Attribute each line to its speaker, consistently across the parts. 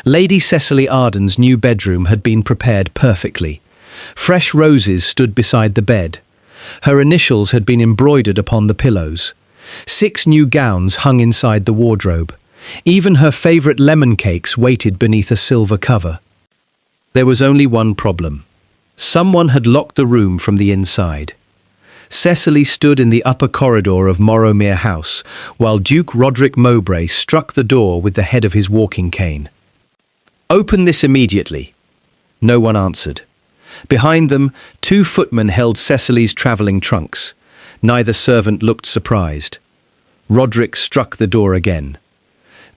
Speaker 1: Lady Cecily Arden's new bedroom had been prepared perfectly. Fresh roses stood beside the bed. Her initials had been embroidered upon the pillows. 6 new gowns hung inside the wardrobe. Even her favourite lemon cakes waited beneath a silver cover. There was only one problem. Someone had locked the room from the inside. Cecily stood in the upper corridor of Morrowmere House, while Duke Roderick Mowbray struck the door with the head of his walking cane. "Open this immediately." No one answered. Behind them, 2 footmen held Cecily's travelling trunks. Neither servant looked surprised. Roderick struck the door again.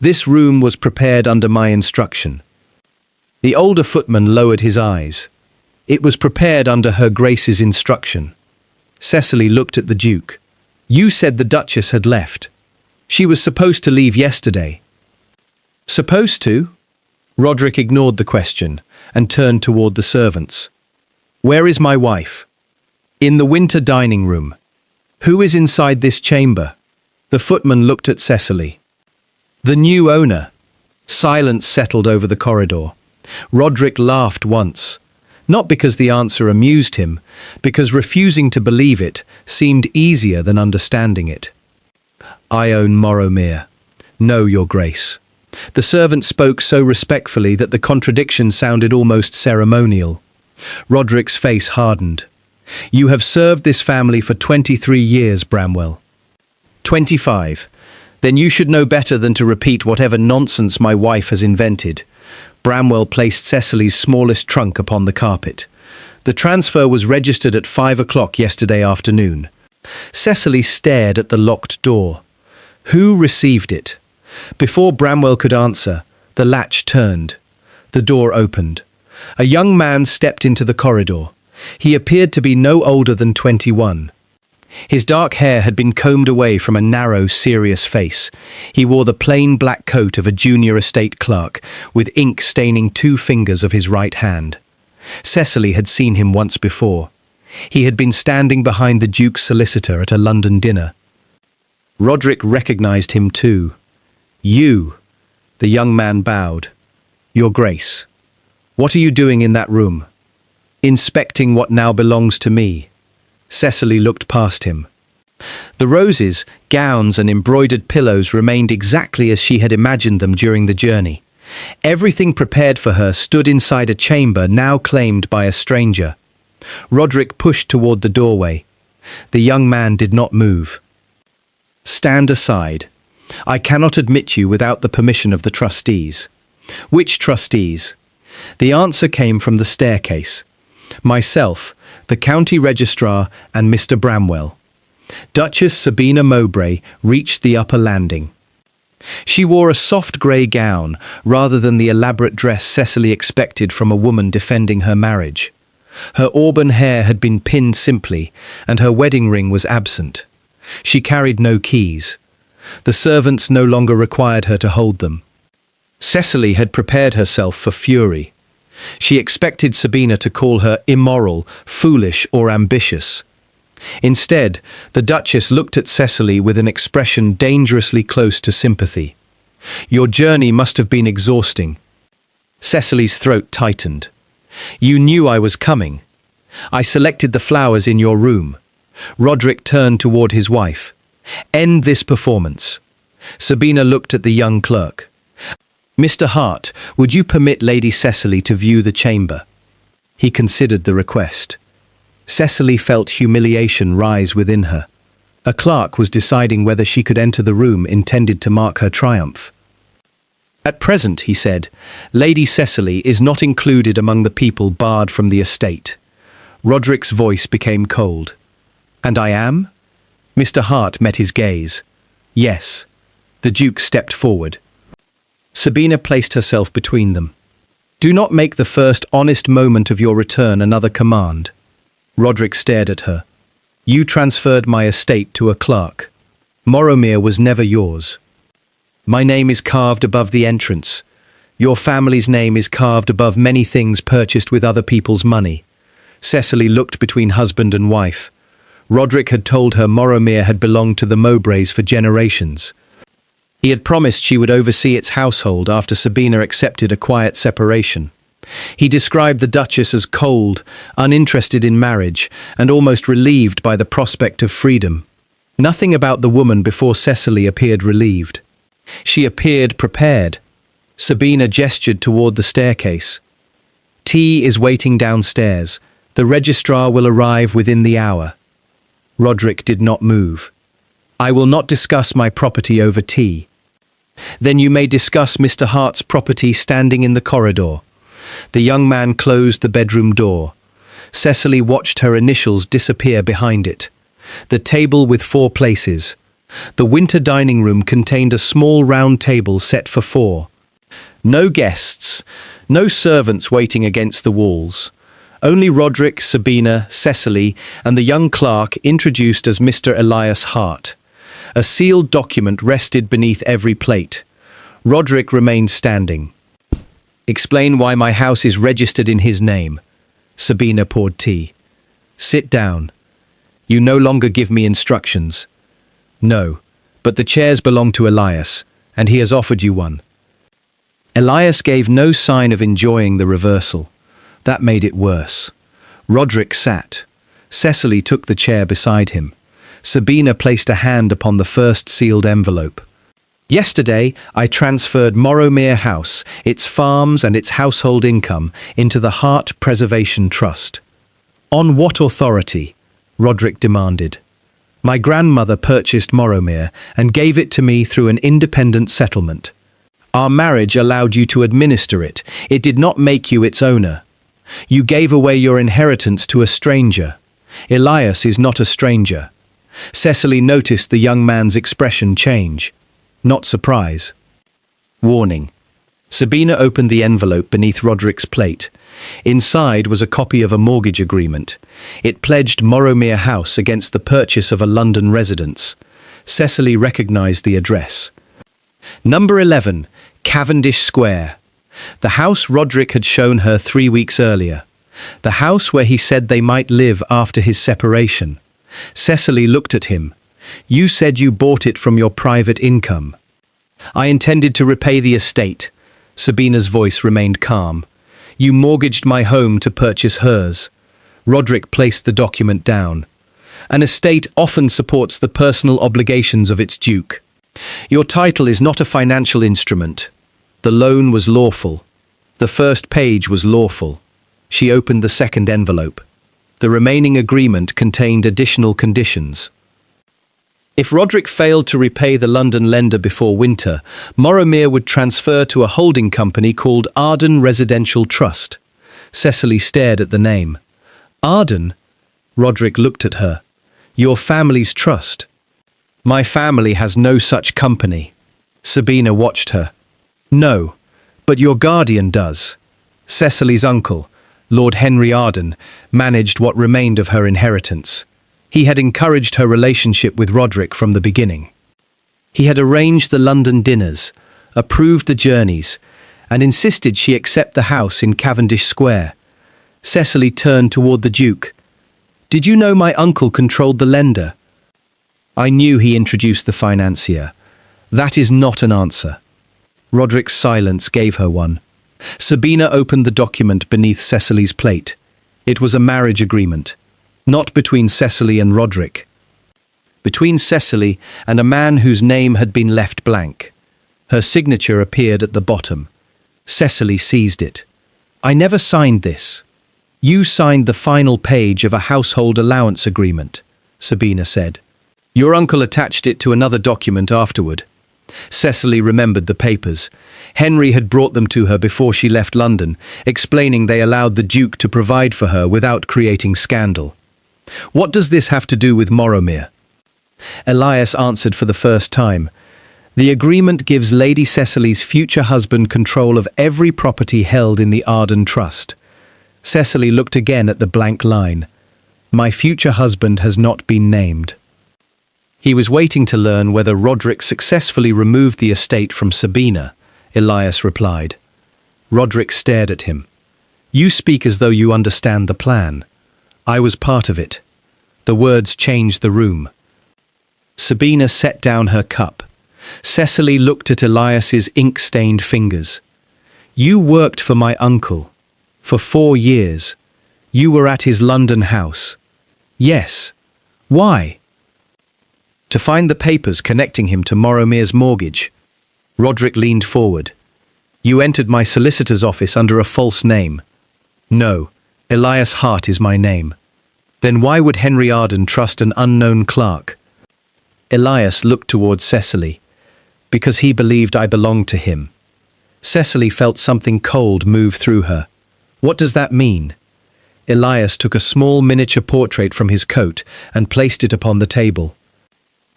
Speaker 1: "This room was prepared under my instruction." The older footman lowered his eyes. "It was prepared under Her Grace's instruction." Cecily looked at the Duke. "You said the Duchess had left. She was supposed to leave yesterday." "Supposed to?" Roderick ignored the question and turned toward the servants. "Where is my wife?" "In the winter dining room." "Who is inside this chamber?" The footman looked at Cecily. "The new owner." Silence settled over the corridor. Roderick laughed once. Not because the answer amused him, because refusing to believe it seemed easier than understanding it. "I own Morrowmere. No, Your Grace." The servant spoke so respectfully that the contradiction sounded almost ceremonial. Roderick's face hardened. "You have served this family for 23 years, Bramwell." 25. "Then you should know better than to repeat whatever nonsense my wife has invented." Bramwell placed Cecily's smallest trunk upon the carpet. "The transfer was registered at 5 o'clock yesterday afternoon." Cecily stared at the locked door. Who received it? Before Bramwell could answer, the latch turned. The door opened. A young man stepped into the corridor. He appeared to be no older than 21. His dark hair had been combed away from a narrow, serious face. He wore the plain black coat of a junior estate clerk, with ink staining 2 fingers of his right hand. Cecily had seen him once before. He had been standing behind the Duke's solicitor at a London dinner. Roderick recognized him too. "You," the young man bowed. "Your Grace. What are you doing in that room?" "Inspecting what now belongs to me." Cecily looked past him. The roses, gowns and embroidered pillows remained exactly as she had imagined them during the journey. Everything prepared for her stood inside a chamber now claimed by a stranger. Roderick pushed toward the doorway. The young man did not move. "Stand aside. I cannot admit you without the permission of the trustees." "Which trustees?" The answer came from the staircase. "Myself, the county registrar and Mr. Bramwell." Duchess Sabina Mowbray reached the upper landing. She wore a soft grey gown rather than the elaborate dress Cecily expected from a woman defending her marriage. Her auburn hair had been pinned simply, and her wedding ring was absent. She carried no keys. The servants no longer required her to hold them. Cecily had prepared herself for fury. She expected Sabina to call her immoral, foolish, or ambitious. Instead, the Duchess looked at Cecily with an expression dangerously close to sympathy. "Your journey must have been exhausting." Cecily's throat tightened. "You knew I was coming. I selected the flowers in your room." Roderick turned toward his wife. "End this performance." Sabina looked at the young clerk. "Mr. Hart, would you permit Lady Cecily to view the chamber?" He considered the request. Cecily felt humiliation rise within her. A clerk was deciding whether she could enter the room intended to mark her triumph. "At present," he said, "Lady Cecily is not included among the people barred from the estate." Roderick's voice became cold. "And I am?" Mr. Hart met his gaze. "Yes." The Duke stepped forward. Sabina placed herself between them. "Do not make the first honest moment of your return another command." Roderick stared at her. "You transferred my estate to a clerk. Morrowmere was never yours. My name is carved above the entrance. Your family's name is carved above many things purchased with other people's money." Cecily looked between husband and wife. Roderick had told her Morrowmere had belonged to the Mowbrays for generations. He had promised she would oversee its household after Sabina accepted a quiet separation. He described the Duchess as cold, uninterested in marriage, and almost relieved by the prospect of freedom. Nothing about the woman before Cecily appeared relieved. She appeared prepared. Sabina gestured toward the staircase. Tea is waiting downstairs. The registrar will arrive within the hour. Roderick did not move. I will not discuss my property over tea. Then you may discuss Mr. Hart's property standing in the corridor. The young man closed the bedroom door. Cecily watched her initials disappear behind it. The table with 4 places. The winter dining room contained a small round table set for 4. No guests, no servants waiting against the walls. Only Roderick, Sabina, Cecily, and the young clerk introduced as Mr. Elias Hart. A sealed document rested beneath every plate. Roderick remained standing. Explain why my house is registered in his name. Sabina poured tea. Sit down. You no longer give me instructions. No, but the chairs belong to Elias, and he has offered you one. Elias gave no sign of enjoying the reversal. That made it worse. Roderick sat. Cecily took the chair beside him. Sabina placed a hand upon the first sealed envelope. Yesterday, I transferred Morrowmere House, its farms and its household income, into the Hart Preservation Trust. On what authority? Roderick demanded. My grandmother purchased Morrowmere and gave it to me through an independent settlement. Our marriage allowed you to administer it. It did not make you its owner. You gave away your inheritance to a stranger. Elias is not a stranger. Cecily noticed the young man's expression change. Not surprise. Warning. Sabina opened the envelope beneath Roderick's plate. Inside was a copy of a mortgage agreement. It pledged Morrowmere House against the purchase of a London residence. Cecily recognized the address. Number 11, Cavendish Square. The house Roderick had shown her 3 weeks earlier. The house where he said they might live after his separation. Cecily looked at him. You said you bought it from your private income. I intended to repay the estate. Sabina's voice remained calm. You mortgaged my home to purchase hers. Roderick placed the document down. An estate often supports the personal obligations of its duke. Your title is not a financial instrument. The loan was lawful. The first page was lawful. She opened the second envelope. The remaining agreement contained additional conditions. If Roderick failed to repay the London lender before winter, Morrowmere would transfer to a holding company called Arden Residential Trust. Cecily stared at the name. Arden? Roderick looked at her. Your family's trust. My family has no such company. Sabina watched her. No, but your guardian does. Cecily's uncle, Lord Henry Arden, managed what remained of her inheritance. He had encouraged her relationship with Roderick from the beginning. He had arranged the London dinners, approved the journeys, and insisted she accept the house in Cavendish Square. Cecily turned toward the Duke. Did you know my uncle controlled the lender? I knew he introduced the financier. That is not an answer. Roderick's silence gave her one. Sabina opened the document beneath Cecily's plate. It was a marriage agreement. Not between Cecily and Roderick. Between Cecily and a man whose name had been left blank. Her signature appeared at the bottom. Cecily seized it. I never signed this. You signed the final page of a household allowance agreement, Sabina said. Your uncle attached it to another document afterward. Cecily remembered the papers. Henry had brought them to her before she left London, explaining they allowed the Duke to provide for her without creating scandal. What does this have to do with Morrowmere? Elias answered for the first time. The agreement gives Lady Cecily's future husband control of every property held in the Arden Trust. Cecily looked again at the blank line. My future husband has not been named. He was waiting to learn whether Roderick successfully removed the estate from Sabina, Elias replied. Roderick stared at him. You speak as though you understand the plan. I was part of it. The words changed the room. Sabina set down her cup. Cecily looked at Elias's ink-stained fingers. You worked for my uncle. For 4 years. You were at his London house. Yes. Why? To find the papers connecting him to Moromere's mortgage. Roderick leaned forward. You entered my solicitor's office under a false name. No, Elias Hart is my name. Then why would Henry Arden trust an unknown clerk? Elias looked towards Cecily. Because he believed I belonged to him. Cecily felt something cold move through her. What does that mean? Elias took a small miniature portrait from his coat and placed it upon the table.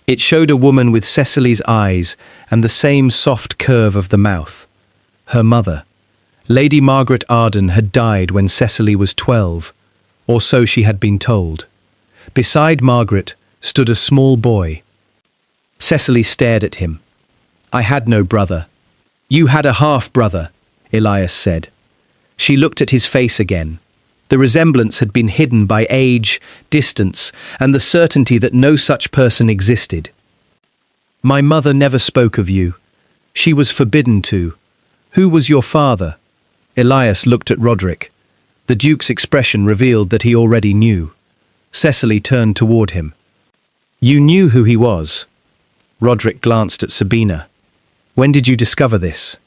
Speaker 1: It showed a woman with Cecily's eyes and the same soft curve of the mouth. Her mother. Lady Margaret Arden had died when Cecily was 12, or so she had been told. Beside Margaret stood a small boy. Cecily stared at him. I had no brother. You had a half-brother, Elias said. She looked at his face again. The resemblance had been hidden by age, distance, and the certainty that no such person existed. My mother never spoke of you. She was forbidden to. Who was your father? Elias looked at Roderick. The Duke's expression revealed that he already knew. Cecily turned toward him. You knew who he was. Roderick glanced at Sabina. When did you discover this?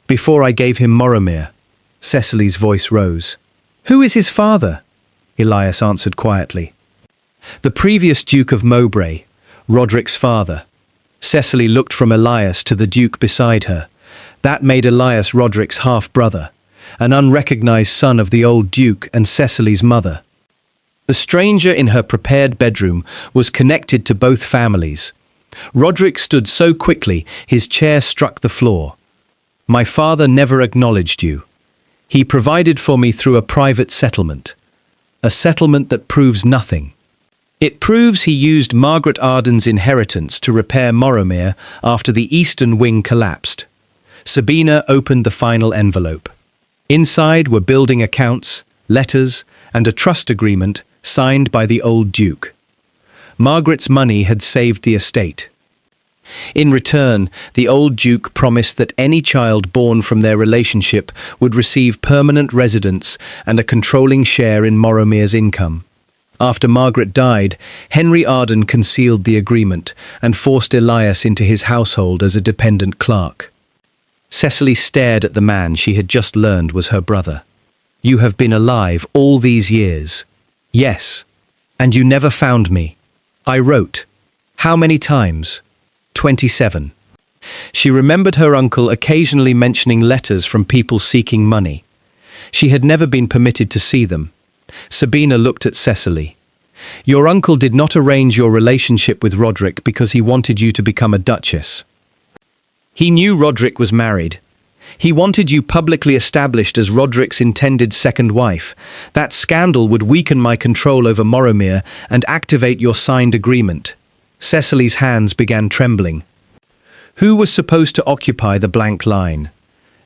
Speaker 1: Before I gave him Moromere. Cecily's voice rose. Who is his father? Elias answered quietly. The previous Duke of Mowbray, Roderick's father. Cecily looked from Elias to the Duke beside her. That made Elias Roderick's half-brother, an unrecognized son of the old Duke and Cecily's mother. The stranger in her prepared bedroom was connected to both families. Roderick stood so quickly his chair struck the floor. My father never acknowledged you. He provided for me through a private settlement. A settlement that proves nothing. It proves he used Margaret Arden's inheritance to repair Moromere after the eastern wing collapsed. Sabina opened the final envelope. Inside were building accounts, letters, and a trust agreement signed by the old Duke. Margaret's money had saved the estate. In return, the old Duke promised that any child born from their relationship would receive permanent residence and a controlling share in Moromere's income. After Margaret died, Henry Arden concealed the agreement and forced Elias into his household as a dependent clerk. Cecily stared at the man she had just learned was her brother. You have been alive all these years. Yes. And you never found me. I wrote. How many times? 27. She remembered her uncle occasionally mentioning letters from people seeking money. She had never been permitted to see them. Sabina looked at Cecily. Your uncle did not arrange your relationship with Roderick because he wanted you to become a duchess. He knew Roderick was married. He wanted you publicly established as Roderick's intended second wife. That scandal would weaken my control over Moromere and activate your signed agreement. Cecily's hands began trembling. Who was supposed to occupy the blank line?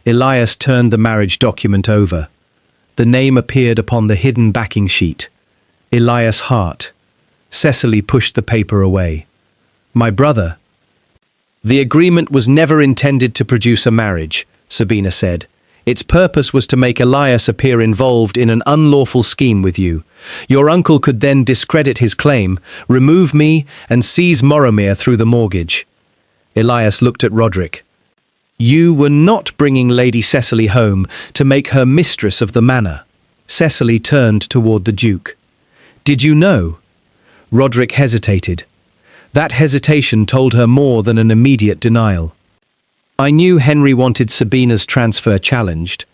Speaker 1: Elias turned the marriage document over. The name appeared upon the hidden backing sheet. Elias Hart. Cecily pushed the paper away. My brother. The agreement was never intended to produce a marriage, Sabina said. Its purpose was to make Elias appear involved in an unlawful scheme with you. Your uncle could then discredit his claim, remove me, and seize Moromere through the mortgage. Elias looked at Roderick. You were not bringing Lady Cecily home to make her mistress of the manor. Cecily turned toward the Duke. Did you know? Roderick hesitated. That hesitation told her more than an immediate denial. I knew Henry wanted Sabina's transfer challenged,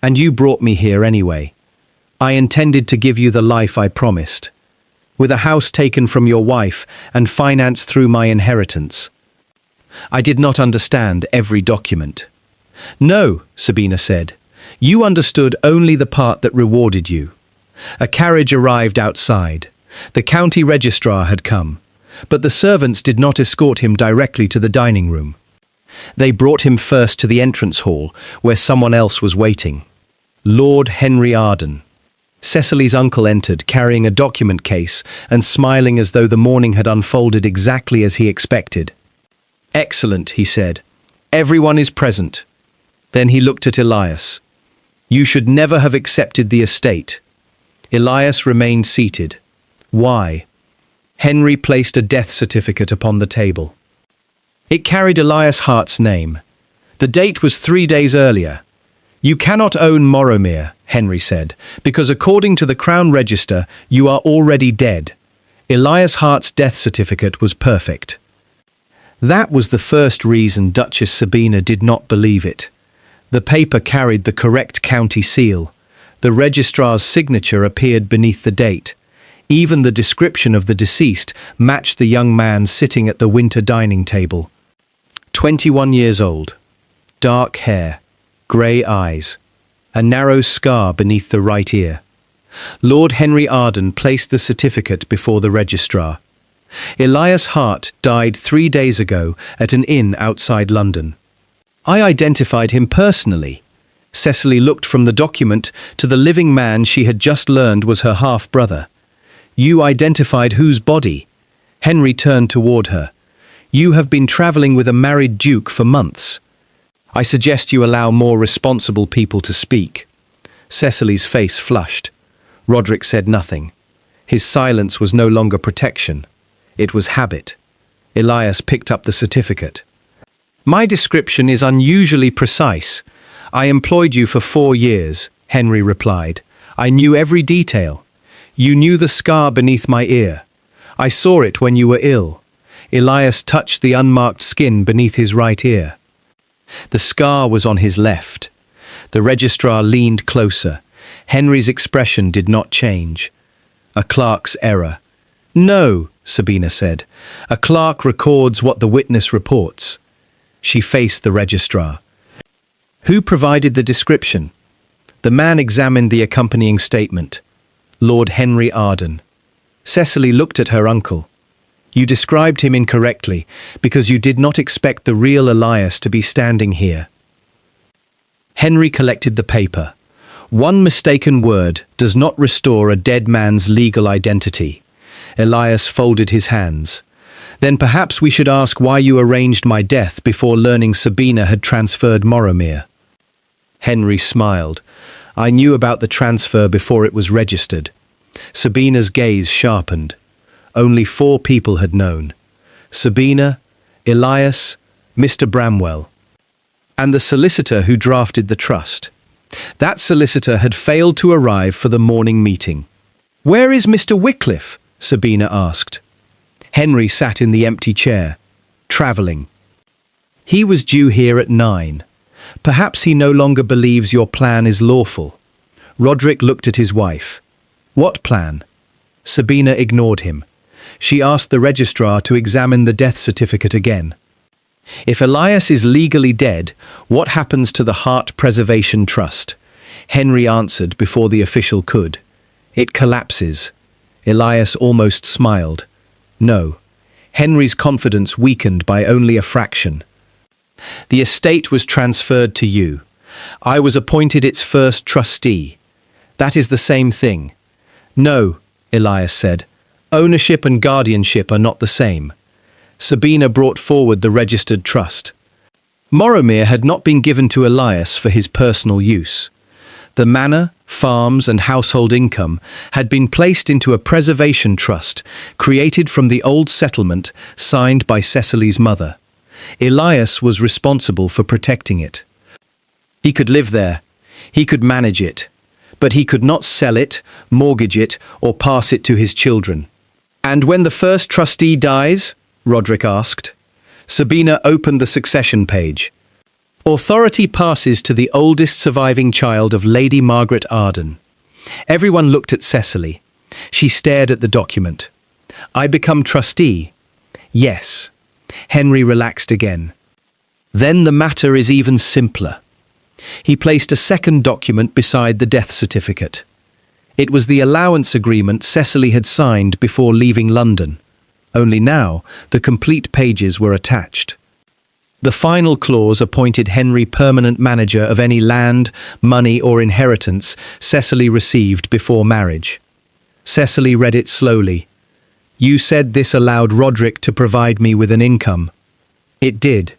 Speaker 1: and you brought me here anyway. I intended to give you the life I promised, with a house taken from your wife and financed through my inheritance. I did not understand every document. No, Sabina said. You understood only the part that rewarded you. A carriage arrived outside. The county registrar had come, but the servants did not escort him directly to the dining room. They brought him first to the entrance hall, where someone else was waiting. Lord Henry Arden. Cecily's uncle entered, carrying a document case and smiling as though the morning had unfolded exactly as he expected. Excellent, he said. Everyone is present. Then he looked at Elias. You should never have accepted the estate. Elias remained seated. Why? Henry placed a death certificate upon the table. It carried Elias Hart's name. The date was 3 days earlier. You cannot own Morrowmere, Henry said, because according to the Crown Register, you are already dead. Elias Hart's death certificate was perfect. That was the first reason Duchess Sabina did not believe it. The paper carried the correct county seal. The registrar's signature appeared beneath the date. Even the description of the deceased matched the young man sitting at the winter dining table. 21 years old. Dark hair. Grey eyes. A narrow scar beneath the right ear. Lord Henry Arden placed the certificate before the registrar. Elias Hart died 3 days ago at an inn outside London. I identified him personally. Cecily looked from the document to the living man she had just learned was her half-brother. You identified whose body? Henry turned toward her. You have been travelling with a married duke for months. I suggest you allow more responsible people to speak. Cecily's face flushed. Roderick said nothing. His silence was no longer protection. It was habit. Elias picked up the certificate. My description is unusually precise. I employed you for 4 years, Henry replied. I knew every detail. You knew the scar beneath my ear. I saw it when you were ill. Elias touched the unmarked skin beneath his right ear. The scar was on his left. The registrar leaned closer. Henry's expression did not change. A clerk's error. No, Sabina said. A clerk records what the witness reports. She faced the registrar. Who provided the description? The man examined the accompanying statement. Lord Henry Arden. Cecily looked at her uncle. You described him incorrectly because you did not expect the real Elias to be standing here. Henry collected the paper. One mistaken word does not restore a dead man's legal identity. Elias folded his hands. Then perhaps we should ask why you arranged my death before learning Sabina had transferred Morrowmere. Henry smiled. I knew about the transfer before it was registered. Sabina's gaze sharpened. Only 4 people had known. Sabina, Elias, Mr. Bramwell, and the solicitor who drafted the trust. That solicitor had failed to arrive for the morning meeting. Where is Mr. Wycliffe? Sabina asked. Henry sat in the empty chair. Travelling. He was due here at 9. Perhaps he no longer believes your plan is lawful. Roderick looked at his wife. What plan? Sabina ignored him. She asked the registrar to examine the death certificate again. If Elias is legally dead, what happens to the Heart Preservation Trust? Henry answered before the official could. It collapses. Elias almost smiled. No. Henry's confidence weakened by only a fraction. The estate was transferred to you. I was appointed its first trustee. That is the same thing. No, Elias said. Ownership and guardianship are not the same. Sabina brought forward the registered trust. Morrowmere had not been given to Elias for his personal use. The manor, farms and household income had been placed into a preservation trust created from the old settlement signed by Cecily's mother. Elias was responsible for protecting it. He could live there. He could manage it. But he could not sell it, mortgage it, or pass it to his children. And when the first trustee dies? Roderick asked. Sabina opened the succession page. Authority passes to the oldest surviving child of Lady Margaret Arden. Everyone looked at Cecily. She stared at the document. I become trustee? Yes. Henry relaxed again. Then the matter is even simpler. He placed a second document beside the death certificate. It was the allowance agreement Cecily had signed before leaving London. Only now, the complete pages were attached. The final clause appointed Henry permanent manager of any land, money or inheritance Cecily received before marriage. Cecily read it slowly. You said this allowed Roderick to provide me with an income. It did.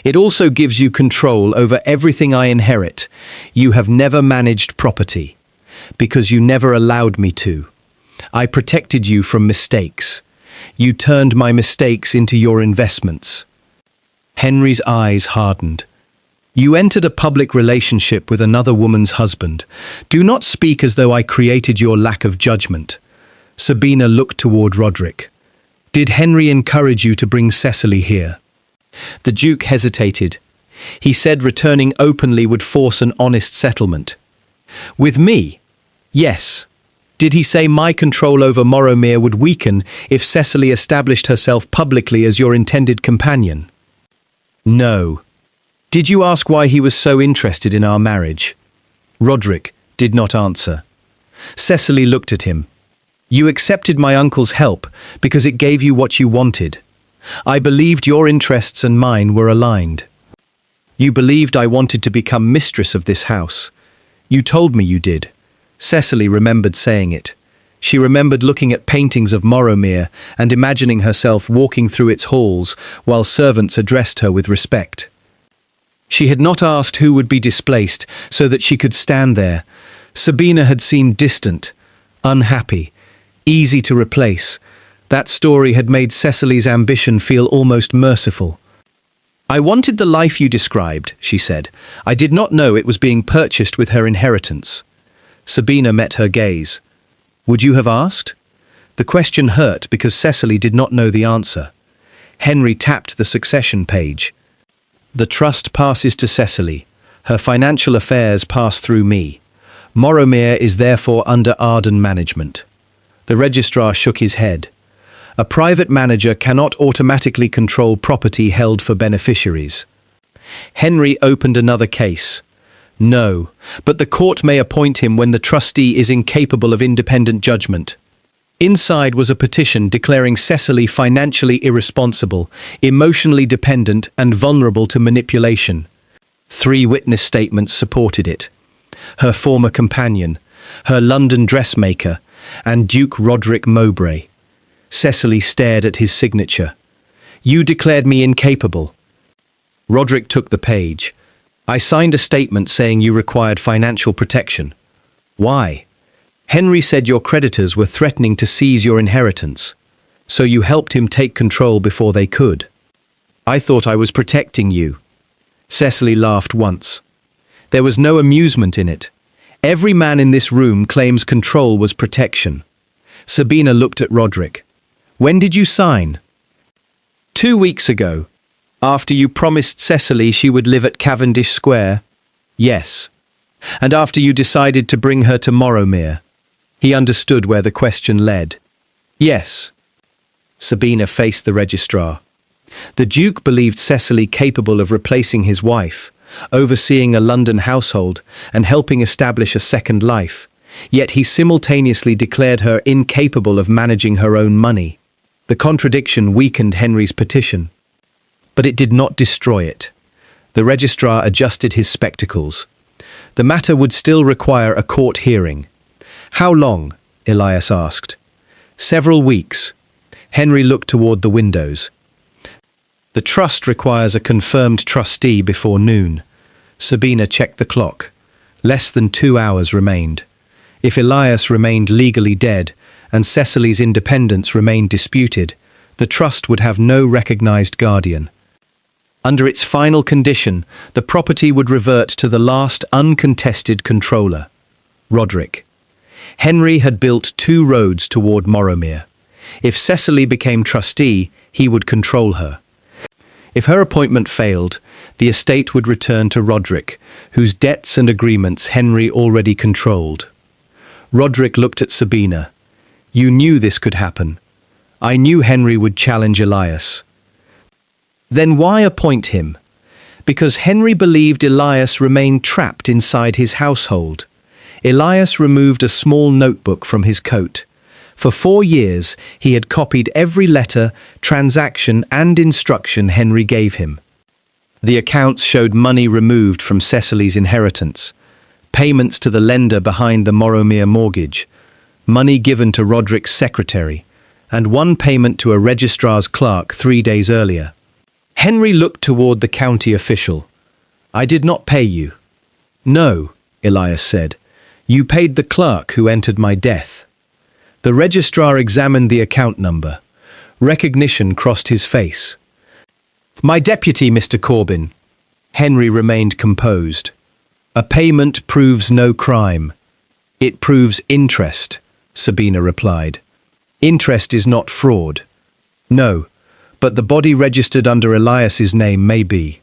Speaker 1: It also gives you control over everything I inherit. You have never managed property, because you never allowed me to. I protected you from mistakes. You turned my mistakes into your investments. Henry's eyes hardened. You entered a public relationship with another woman's husband. Do not speak as though I created your lack of judgment. Sabina looked toward Roderick. Did Henry encourage you to bring Cecily here? The Duke hesitated. He said returning openly would force an honest settlement. With me? Yes. Did he say my control over Morrowmere would weaken if Cecily established herself publicly as your intended companion? No. Did you ask why he was so interested in our marriage? Roderick did not answer. Cecily looked at him. You accepted my uncle's help because it gave you what you wanted. I believed your interests and mine were aligned. You believed I wanted to become mistress of this house. You told me you did. Cecily remembered saying it. She remembered looking at paintings of Morrowmere and imagining herself walking through its halls while servants addressed her with respect. She had not asked who would be displaced so that she could stand there. Sabina had seemed distant, unhappy, easy to replace. That story had made Cecily's ambition feel almost merciful. I wanted the life you described, she said. I did not know it was being purchased with her inheritance. Sabina met her gaze. Would you have asked? The question hurt because Cecily did not know the answer. Henry tapped the succession page. The trust passes to Cecily. Her financial affairs pass through me. Morrowmere is therefore under Arden management. The registrar shook his head. A private manager cannot automatically control property held for beneficiaries. Henry opened another case. No, but the court may appoint him when the trustee is incapable of independent judgment. Inside was a petition declaring Cecily financially irresponsible, emotionally dependent, and vulnerable to manipulation. 3 witness statements supported it. Her former companion, her London dressmaker, and Duke Roderick Mowbray. Cecily stared at his signature. You declared me incapable. Roderick took the page. I signed a statement saying you required financial protection. Why? Henry said your creditors were threatening to seize your inheritance, so you helped him take control before they could. I thought I was protecting you. Cecily laughed once. There was no amusement in it. Every man in this room claims control was protection. Sabina looked at Roderick. When did you sign? 2 weeks ago. After you promised Cecily she would live at Cavendish Square? Yes. And after you decided to bring her to Morrowmere? He understood where the question led. Yes. Sabina faced the registrar. The Duke believed Cecily capable of replacing his wife, overseeing a London household, and helping establish a second life. Yet he simultaneously declared her incapable of managing her own money. The contradiction weakened Henry's petition. But it did not destroy it. The registrar adjusted his spectacles. The matter would still require a court hearing. How long? Elias asked. Several weeks. Henry looked toward the windows. The trust requires a confirmed trustee before noon. Sabina checked the clock. Less than 2 hours remained. If Elias remained legally dead and Cecily's independence remained disputed, the trust would have no recognized guardian. Under its final condition, the property would revert to the last uncontested controller, Roderick. Henry had built 2 roads toward Morrowmere. If Cecily became trustee, he would control her. If her appointment failed, the estate would return to Roderick, whose debts and agreements Henry already controlled. Roderick looked at Sabina. You knew this could happen. I knew Henry would challenge Elias. Then why appoint him? Because Henry believed Elias remained trapped inside his household. Elias removed a small notebook from his coat. For 4 years, he had copied every letter, transaction, and instruction Henry gave him. The accounts showed money removed from Cecily's inheritance, payments to the lender behind the Morrowmere mortgage, money given to Roderick's secretary, and 1 payment to a registrar's clerk 3 days earlier. Henry looked toward the county official. "I did not pay you." "No," Elias said. "You paid the clerk who entered my death." The registrar examined the account number. Recognition crossed his face. "My deputy, Mr. Corbin." Henry remained composed. "A payment proves no crime. It proves interest," Sabina replied. "Interest is not fraud." "No, but the body registered under Elias's name may be."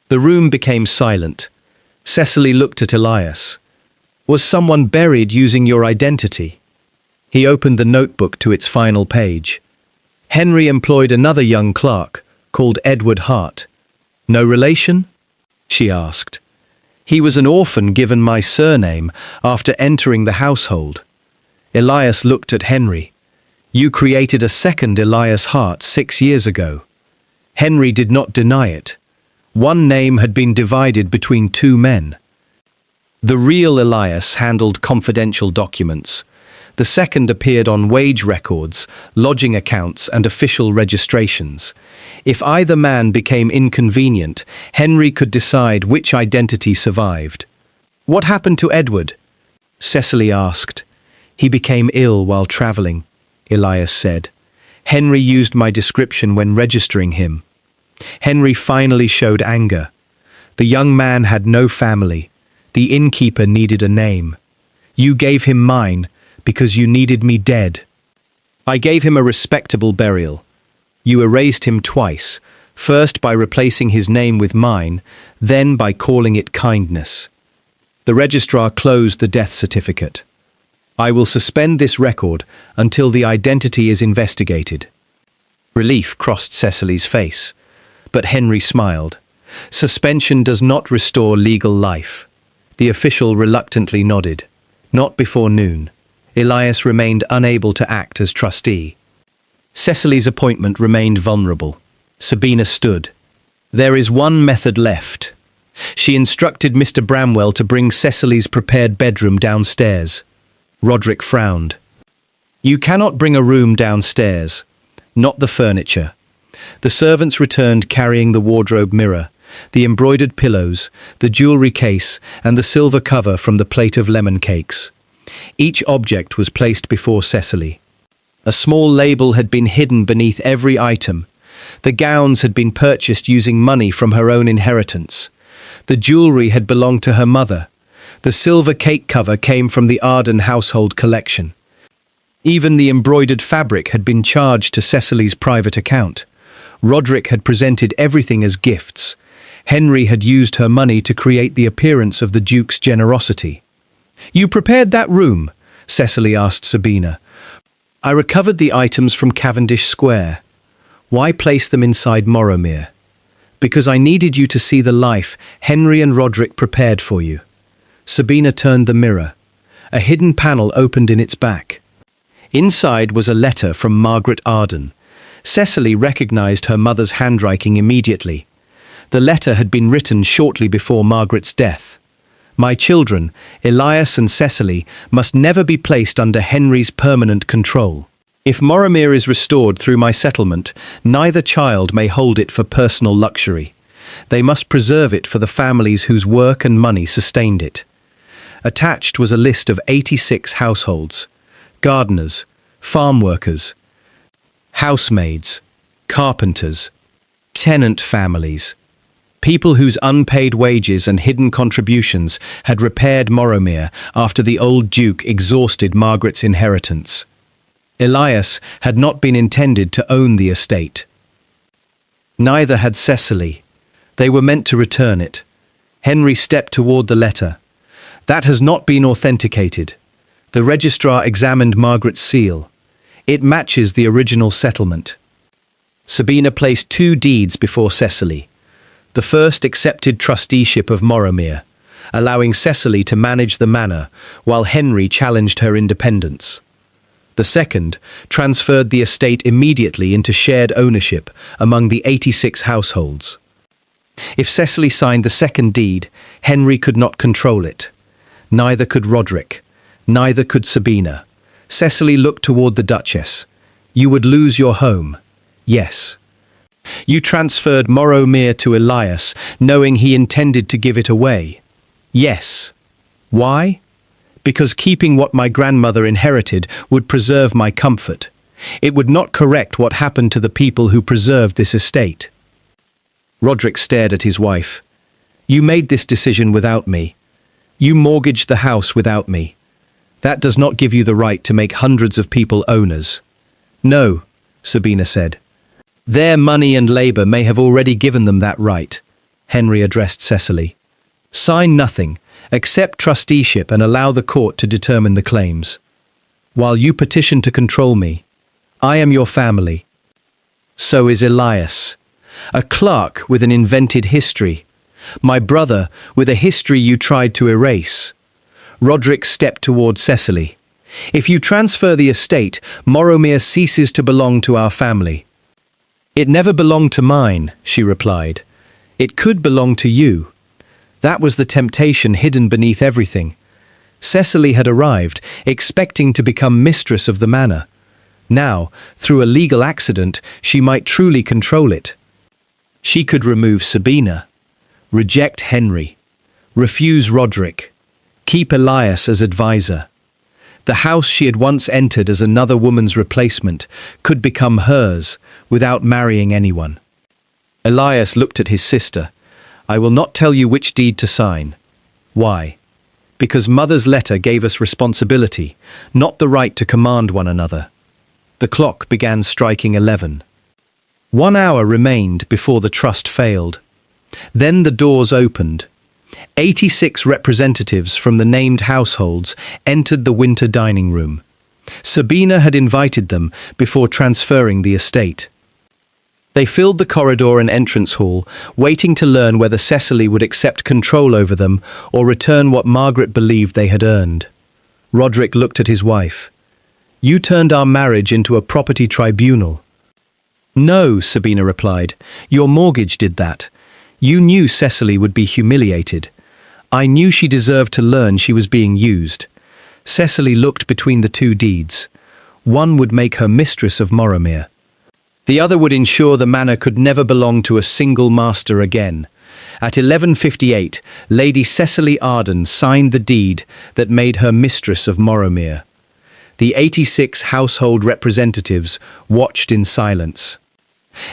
Speaker 1: The room became silent. Cecily looked at Elias. "Was someone buried using your identity?" He opened the notebook to its final page. "Henry employed another young clerk, called Edward Hart." "No relation?" she asked. "He was an orphan given my surname after entering the household." Elias looked at Henry. "You created a second Elias Hart 6 years ago." Henry did not deny it. One name had been divided between 2 men. The real Elias handled confidential documents. The second appeared on wage records, lodging accounts, and official registrations. If either man became inconvenient, Henry could decide which identity survived. "What happened to Edward?" Cecily asked. "He became ill while traveling," Elias said. "Henry used my description when registering him." Henry finally showed anger. "The young man had no family. The innkeeper needed a name. You gave him mine because you needed me dead. I gave him a respectable burial. You erased him twice, first by replacing his name with mine, then by calling it kindness." The registrar closed the death certificate. "I will suspend this record until the identity is investigated." Relief crossed Cecily's face, but Henry smiled. "Suspension does not restore legal life." The official reluctantly nodded. Not before noon. Elias remained unable to act as trustee. Cecily's appointment remained vulnerable. Sabina stood. "There is one method left." She instructed Mr. Bramwell to bring Cecily's prepared bedroom downstairs. Roderick frowned. "You cannot bring a room downstairs. Not the furniture." The servants returned carrying the wardrobe mirror, the embroidered pillows, the jewelry case, and the silver cover from the plate of lemon cakes. Each object was placed before Cecily. A small label had been hidden beneath every item. The gowns had been purchased using money from her own inheritance. The jewelry had belonged to her mother. The silver cake cover came from the Arden household collection. Even the embroidered fabric had been charged to Cecily's private account. Roderick had presented everything as gifts. Henry had used her money to create the appearance of the Duke's generosity. "You prepared that room?" Cecily asked Sabina. "I recovered the items from Cavendish Square." "Why place them inside Morrowmere?" "Because I needed you to see the life Henry and Roderick prepared for you." Sabina turned the mirror. A hidden panel opened in its back. Inside was a letter from Margaret Arden. Cecily recognized her mother's handwriting immediately. The letter had been written shortly before Margaret's death. "My children, Elias and Cecily, must never be placed under Henry's permanent control. If Morrowmere is restored through my settlement, neither child may hold it for personal luxury. They must preserve it for the families whose work and money sustained it." Attached was a list of 86 households: gardeners, farm workers, housemaids, carpenters, tenant families, people whose unpaid wages and hidden contributions had repaired Morrowmere after the old Duke exhausted Margaret's inheritance. Elias had not been intended to own the estate. Neither had Cecily. They were meant to return it. Henry stepped toward the letter. "That has not been authenticated." The registrar examined Margaret's seal. "It matches the original settlement." Sabina placed 2 deeds before Cecily. The first accepted trusteeship of Morrowmere, allowing Cecily to manage the manor while Henry challenged her independence. The second transferred the estate immediately into shared ownership among the 86 households. If Cecily signed the second deed, Henry could not control it. Neither could Roderick. Neither could Sabina. Cecily looked toward the Duchess. "You would lose your home." "Yes." You transferred Morrowmere to Elias, knowing he intended to give it away. Yes. Why? Because keeping what my grandmother inherited would preserve my comfort. It would not correct what happened to the people who preserved this estate. Roderick stared at his wife. You made this decision without me. You mortgaged the house without me. That does not give you the right to make hundreds of people owners. No, Sabina said. Their money and labour may have already given them that right. Henry addressed Cecily. Sign nothing, accept trusteeship and allow the court to determine the claims. While you petition to control me, I am your family. So is Elias. A clerk with an invented history. My brother with a history you tried to erase. Roderick stepped toward Cecily. If you transfer the estate, Morrowmere ceases to belong to our family. It never belonged to mine, she replied. It could belong to you. That was the temptation hidden beneath everything. Cecily had arrived, expecting to become mistress of the manor. Now, through a legal accident, she might truly control it. She could remove Sabina, reject Henry, refuse Roderick, keep Elias as advisor. The house she had once entered as another woman's replacement could become hers without marrying anyone. Elias looked at his sister. I will not tell you which deed to sign. Why? Because Mother's letter gave us responsibility, not the right to command one another. The clock began striking 11. 1 hour remained before the trust failed. Then the doors opened. 86 representatives from the named households entered the winter dining room. Sabina had invited them before transferring the estate. They filled the corridor and entrance hall, waiting to learn whether Cecily would accept control over them or return what Margaret believed they had earned. Roderick looked at his wife. You turned our marriage into a property tribunal. No, Sabina replied. Your mortgage did that. You knew Cecily would be humiliated. I knew she deserved to learn she was being used. Cecily looked between the two deeds. One would make her mistress of Morrowmere. The other would ensure the manor could never belong to a single master again. At 11:58, Lady Cecily Arden signed the deed that made her mistress of Morrowmere. The 86 household representatives watched in silence.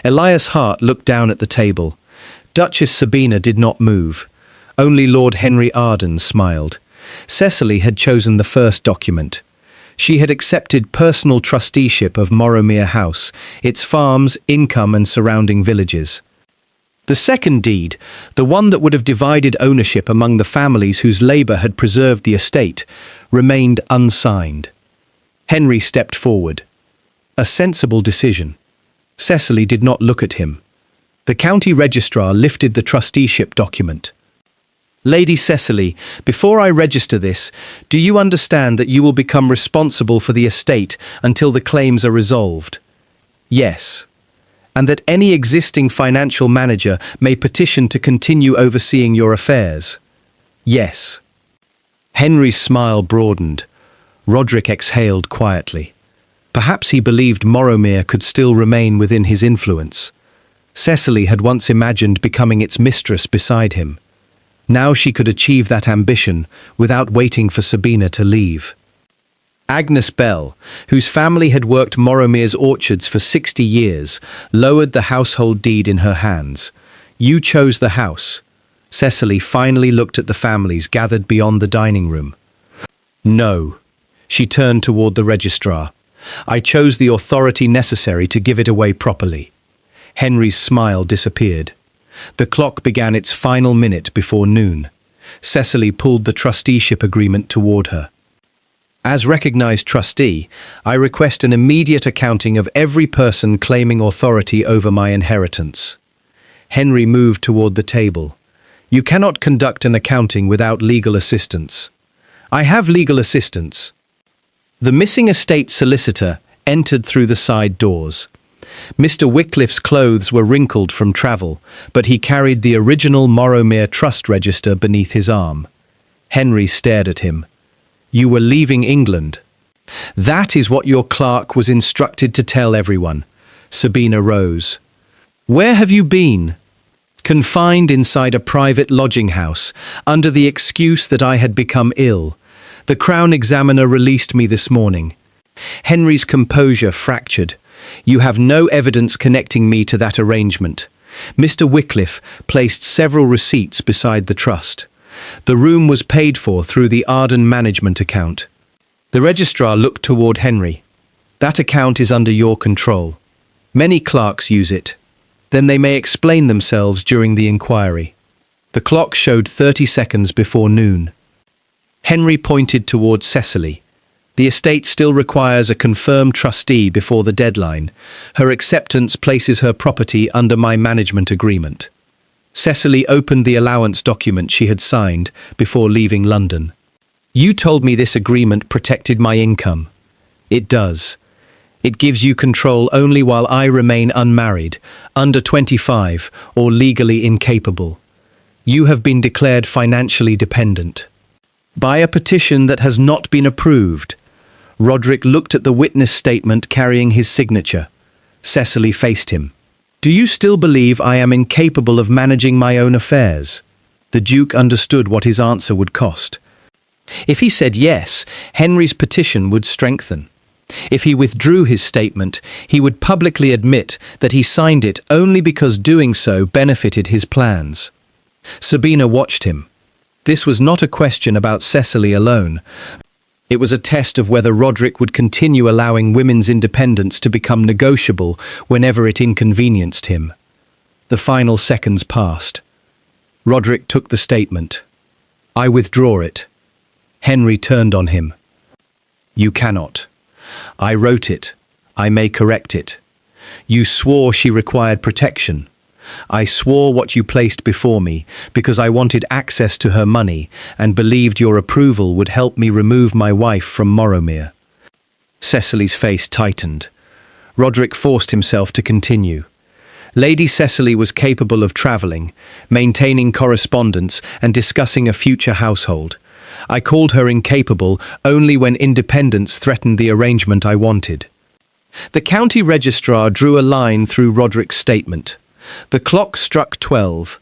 Speaker 1: Elias Hart looked down at the table. Duchess Sabina did not move. Only Lord Henry Arden smiled. Cecily had chosen the first document. She had accepted personal trusteeship of Morrowmere House, its farms, income and surrounding villages. The second deed, the one that would have divided ownership among the families whose labour had preserved the estate, remained unsigned. Henry stepped forward. A sensible decision. Cecily did not look at him. The county registrar lifted the trusteeship document. Lady Cecily, before I register this, do you understand that you will become responsible for the estate until the claims are resolved? Yes. And that any existing financial manager may petition to continue overseeing your affairs? Yes. Henry's smile broadened. Roderick exhaled quietly. Perhaps he believed Morrowmere could still remain within his influence. Cecily had once imagined becoming its mistress beside him. Now she could achieve that ambition without waiting for Sabina to leave. Agnes Bell, whose family had worked Morrowmere's orchards for 60 years, lowered the household deed in her hands. You chose the house. Cecily finally looked at the families gathered beyond the dining room. No. She turned toward the registrar. I chose the authority necessary to give it away properly. Henry's smile disappeared. The clock began its final minute before noon. Cecily pulled the trusteeship agreement toward her. As recognized trustee, I request an immediate accounting of every person claiming authority over my inheritance. Henry moved toward the table. You cannot conduct an accounting without legal assistance. I have legal assistance. The missing estate solicitor entered through the side doors. Mr. Wycliffe's clothes were wrinkled from travel, but he carried the original Morrowmere Trust Register beneath his arm. Henry stared at him. You were leaving England. That is what your clerk was instructed to tell everyone. Sabina rose. Where have you been? Confined inside a private lodging house, under the excuse that I had become ill. The Crown Examiner released me this morning. Henry's composure fractured. You have no evidence connecting me to that arrangement. Mr. Wycliffe placed several receipts beside the trust. The room was paid for through the Arden management account. The registrar looked toward Henry. That account is under your control. Many clerks use it. Then they may explain themselves during the inquiry. The clock showed 30 seconds before noon. Henry pointed toward Cecily. The estate still requires a confirmed trustee before the deadline. Her acceptance places her property under my management agreement. Cecily opened the allowance document she had signed before leaving London. You told me this agreement protected my income. It does. It gives you control only while I remain unmarried, under 25, or legally incapable. You have been declared financially dependent. By a petition that has not been approved. Roderick looked at the witness statement carrying his signature. Cecily faced him. Do you still believe I am incapable of managing my own affairs? The Duke understood what his answer would cost. If he said yes, Henry's petition would strengthen. If he withdrew his statement, he would publicly admit that he signed it only because doing so benefited his plans. Sabina watched him. This was not a question about Cecily alone. It was a test of whether Roderick would continue allowing women's independence to become negotiable whenever it inconvenienced him. The final seconds passed. Roderick took the statement. I withdraw it. Henry turned on him. You cannot. I wrote it. I may correct it. You swore she required protection. I swore what you placed before me because I wanted access to her money and believed your approval would help me remove my wife from Morrowmere. Cecily's face tightened. Roderick forced himself to continue. Lady Cecily was capable of travelling, maintaining correspondence and discussing a future household. I called her incapable only when independence threatened the arrangement I wanted. The county registrar drew a line through Roderick's statement. The clock struck 12.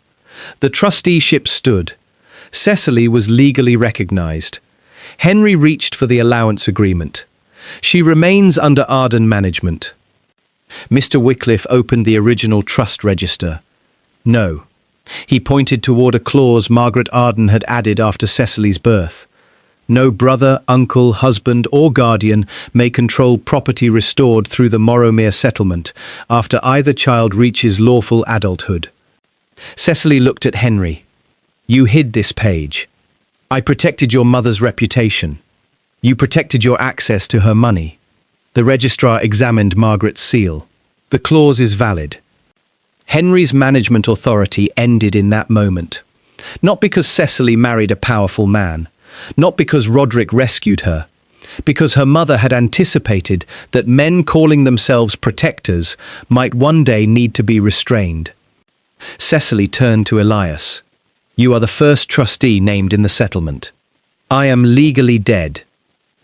Speaker 1: The trusteeship stood. Cecily was legally recognised. Henry reached for the allowance agreement. She remains under Arden management. Mr. Wycliffe opened the original trust register. No. He pointed toward a clause Margaret Arden had added after Cecily's birth. No brother, uncle, husband or guardian may control property restored through the Morrowmere settlement after either child reaches lawful adulthood. Cecily looked at Henry. You hid this page. I protected your mother's reputation. You protected your access to her money. The registrar examined Margaret's seal. The clause is valid. Henry's management authority ended in that moment. Not because Cecily married a powerful man. Not because Roderick rescued her, because her mother had anticipated that men calling themselves protectors might one day need to be restrained. Cecily turned to Elias. You are the first trustee named in the settlement. I am legally dead,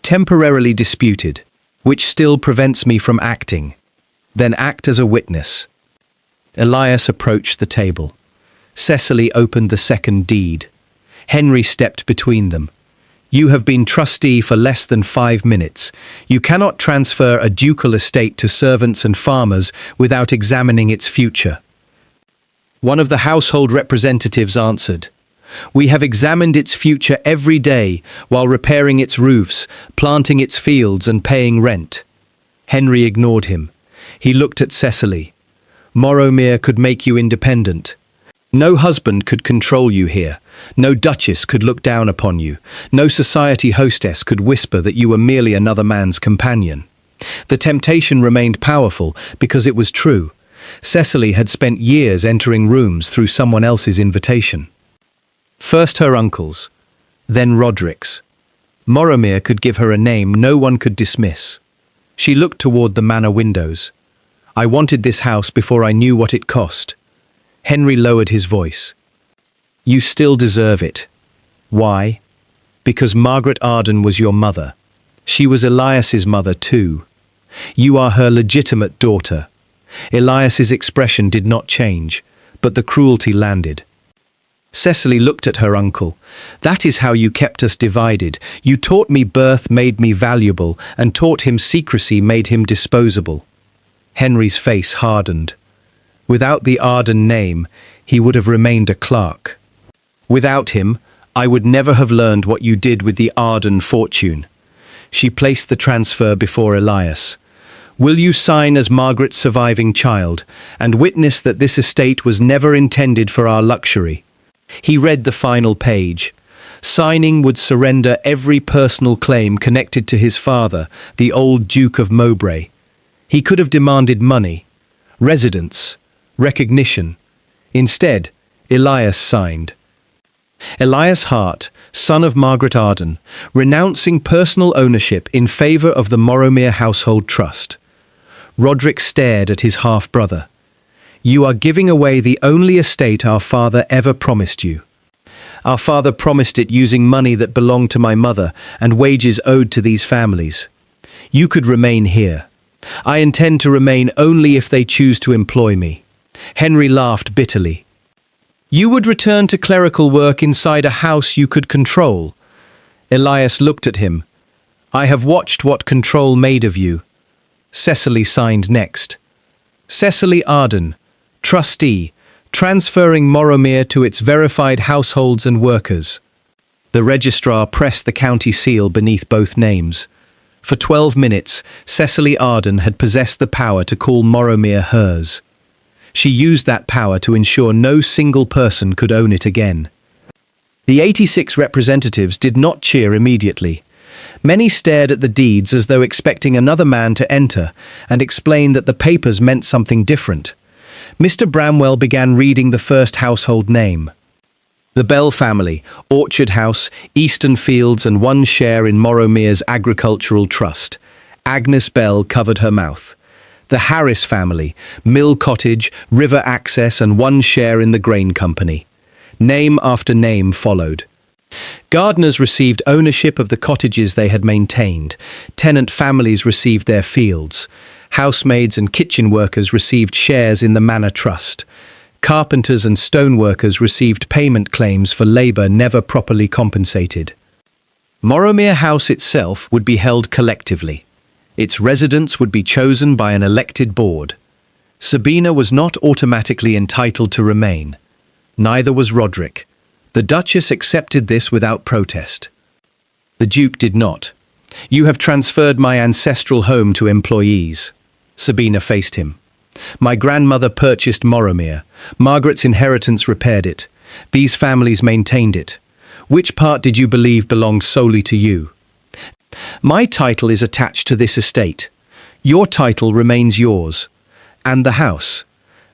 Speaker 1: temporarily disputed, which still prevents me from acting. Then act as a witness. Elias approached the table. Cecily opened the second deed. Henry stepped between them. You have been trustee for less than 5 minutes. You cannot transfer a ducal estate to servants and farmers without examining its future. One of the household representatives answered. We have examined its future every day while repairing its roofs, planting its fields and paying rent. Henry ignored him. He looked at Cecily. Morrowmere could make you independent. No husband could control you here. No duchess could look down upon you. No society hostess could whisper that you were merely another man's companion. The temptation remained powerful because it was true. Cecily had spent years entering rooms through someone else's invitation. First her uncle's, then Roderick's. Morrowmere could give her a name no one could dismiss. She looked toward the manor windows. I wanted this house before I knew what it cost. Henry lowered his voice. You still deserve it. Why? Because Margaret Arden was your mother. She was Elias's mother too. You are her legitimate daughter. Elias's expression did not change, but the cruelty landed. Cecily looked at her uncle. "That is how you kept us divided. You taught me birth made me valuable, and taught him secrecy made him disposable." Henry's face hardened. Without the Arden name, he would have remained a clerk. "Without him, I would never have learned what you did with the Arden fortune." She placed the transfer before Elias. "Will you sign as Margaret's surviving child, and witness that this estate was never intended for our luxury?" He read the final page. Signing would surrender every personal claim connected to his father, the old Duke of Mowbray. He could have demanded money, residence, recognition. Instead, Elias signed. Elias Hart, son of Margaret Arden, renouncing personal ownership in favour of the Morrowmere Household Trust. Roderick stared at his half-brother. "You are giving away the only estate our father ever promised you." "Our father promised it using money that belonged to my mother and wages owed to these families. You could remain here. I intend to remain only if they choose to employ me." Henry laughed bitterly. "You would return to clerical work inside a house you could control." Elias looked at him. "I have watched what control made of you." Cecily signed next. "Cecily Arden, trustee, transferring Morrowmere to its verified households and workers." The registrar pressed the county seal beneath both names. For 12 minutes, Cecily Arden had possessed the power to call Morrowmere hers. She used that power to ensure no single person could own it again. The 86 representatives did not cheer immediately. Many stared at the deeds as though expecting another man to enter, and explained that the papers meant something different. Mr. Bramwell began reading the first household name. The Bell family, Orchard House, Eastern Fields, and 1 share in Morrowmere's Agricultural Trust. Agnes Bell covered her mouth. The Harris family, Mill Cottage, River Access, and 1 share in the Grain Company. Name after name followed. Gardeners received ownership of the cottages they had maintained. Tenant families received their fields. Housemaids and kitchen workers received shares in the Manor Trust. Carpenters and stoneworkers received payment claims for labour never properly compensated. Morrowmere House itself would be held collectively. Its residents would be chosen by an elected board. Sabina was not automatically entitled to remain. Neither was Roderick. The Duchess accepted this without protest. The Duke did not. "You have transferred my ancestral home to employees." Sabina faced him. "My grandmother purchased Morrowmere. Margaret's inheritance repaired it. These families maintained it. Which part did you believe belonged solely to you?" "My title is attached to this estate. Your title remains yours. And the house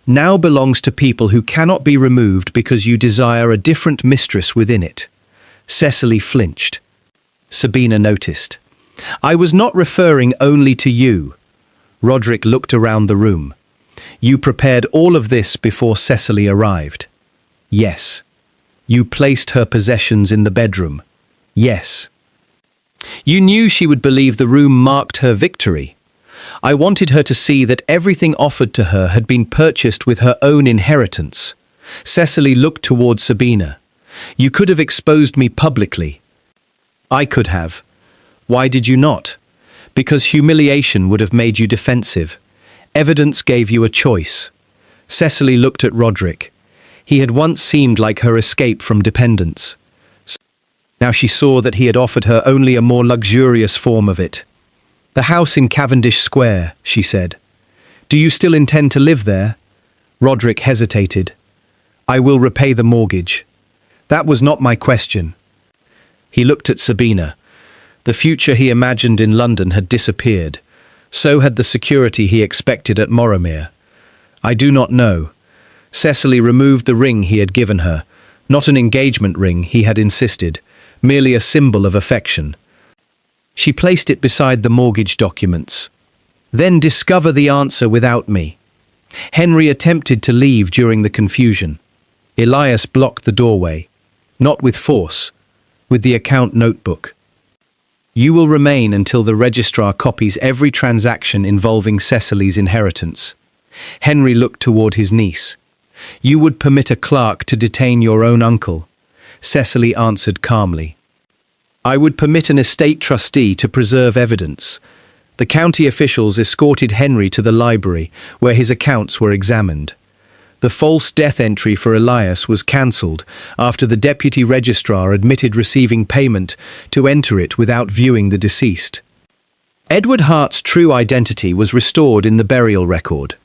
Speaker 1: now belongs to people who cannot be removed because you desire a different mistress within it." Cecily flinched. Sabina noticed. "I was not referring only to you." Roderick looked around the room. "You prepared all of this before Cecily arrived." "Yes." "You placed her possessions in the bedroom." "Yes." "You knew she would believe the room marked her victory." "I wanted her to see that everything offered to her had been purchased with her own inheritance." Cecily looked toward Sabina. "You could have exposed me publicly." "I could have." "Why did you not?" "Because humiliation would have made you defensive. Evidence gave you a choice." Cecily looked at Roderick. He had once seemed like her escape from dependence. Now she saw that he had offered her only a more luxurious form of it. "The house in Cavendish Square," she said. "Do you still intend to live there?" Roderick hesitated. "I will repay the mortgage." "That was not my question." He looked at Sabina. The future he imagined in London had disappeared. So had the security he expected at Morrowmere. "I do not know." Cecily removed the ring he had given her, not an engagement ring he had insisted, merely a symbol of affection. She placed it beside the mortgage documents. "Then discover the answer without me." Henry attempted to leave during the confusion. Elias blocked the doorway, not with force, with the account notebook. "You will remain until the registrar copies every transaction involving Cecily's inheritance." Henry looked toward his niece. "You would permit a clerk to detain your own uncle," Cecily answered calmly. "I would permit an estate trustee to preserve evidence." The county officials escorted Henry to the library, where his accounts were examined. The false death entry for Elias was cancelled after the deputy registrar admitted receiving payment to enter it without viewing the deceased. Edward Hart's true identity was restored in the burial record.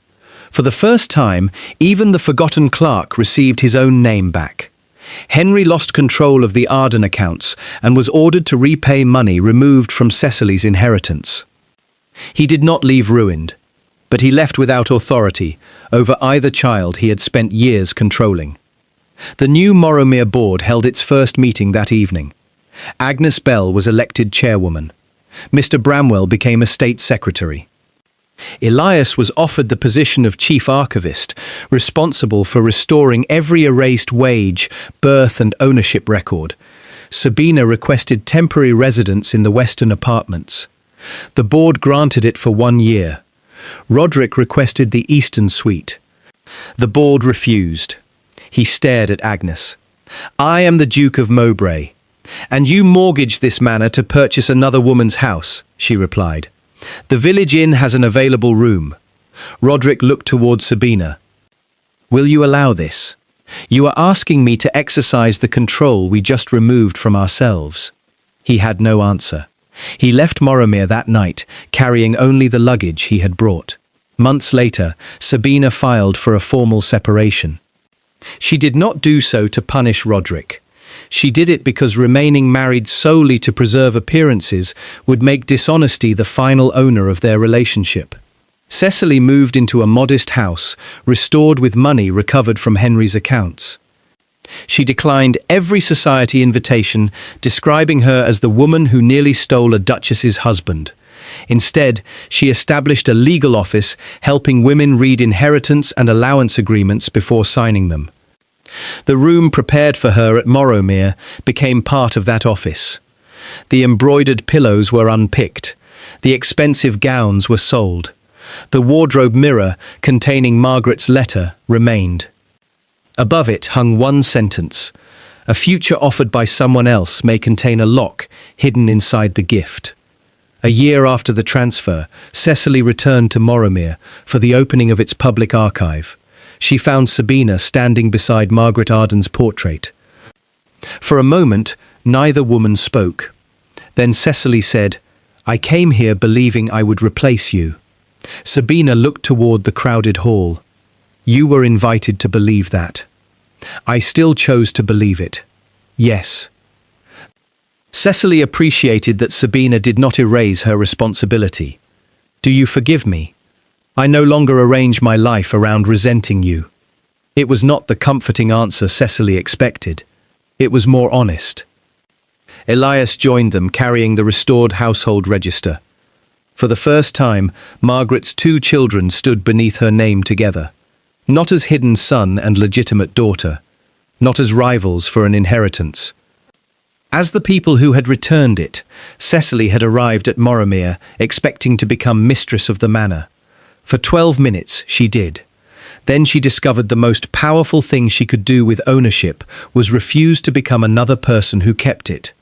Speaker 1: For the first time, even the forgotten clerk received his own name back. Henry lost control of the Arden accounts and was ordered to repay money removed from Cecily's inheritance. He did not leave ruined, but he left without authority over either child he had spent years controlling. The new Morrowmere board held its first meeting that evening. Agnes Bell was elected chairwoman. Mr. Bramwell became estate secretary. Elias was offered the position of chief archivist, responsible for restoring every erased wage, birth and ownership record. Sabina requested temporary residence in the Western apartments. The board granted it for 1 year. Roderick requested the Eastern suite. The board refused. He stared at Agnes. "I am the Duke of Mowbray, and you mortgaged this manor to purchase another woman's house," she replied. "The village inn has an available room." Roderick looked towards Sabina. "Will you allow this? You are asking me to exercise the control we just removed from ourselves." He had no answer. He left Morrowmere that night, carrying only the luggage he had brought. Months later, Sabina filed for a formal separation. She did not do so to punish Roderick. She did it because remaining married solely to preserve appearances would make dishonesty the final owner of their relationship. Cecily moved into a modest house, restored with money recovered from Henry's accounts. She declined every society invitation, describing her as the woman who nearly stole a duchess's husband. Instead, she established a legal office, helping women read inheritance and allowance agreements before signing them. The room prepared for her at Morrowmere became part of that office. The embroidered pillows were unpicked. The expensive gowns were sold. The wardrobe mirror containing Margaret's letter remained. Above it hung one sentence: "A future offered by someone else may contain a lock hidden inside the gift." A year after the transfer, Cecily returned to Morrowmere for the opening of its public archive. She found Sabina standing beside Margaret Arden's portrait. For a moment, neither woman spoke. Then Cecily said, "I came here believing I would replace you." Sabina looked toward the crowded hall. "You were invited to believe that. I still chose to believe it. Yes." Cecily appreciated that Sabina did not erase her responsibility. "Do you forgive me? I no longer arrange my life around resenting you." It was not the comforting answer Cecily expected. It was more honest. Elias joined them, carrying the restored household register. For the first time, Margaret's 2 children stood beneath her name together. Not as hidden son and legitimate daughter, not as rivals for an inheritance. As the people who had returned it, Cecily had arrived at Morrowmere, expecting to become mistress of the manor. For 12 minutes she did. Then she discovered the most powerful thing she could do with ownership was refuse to become another person who kept it.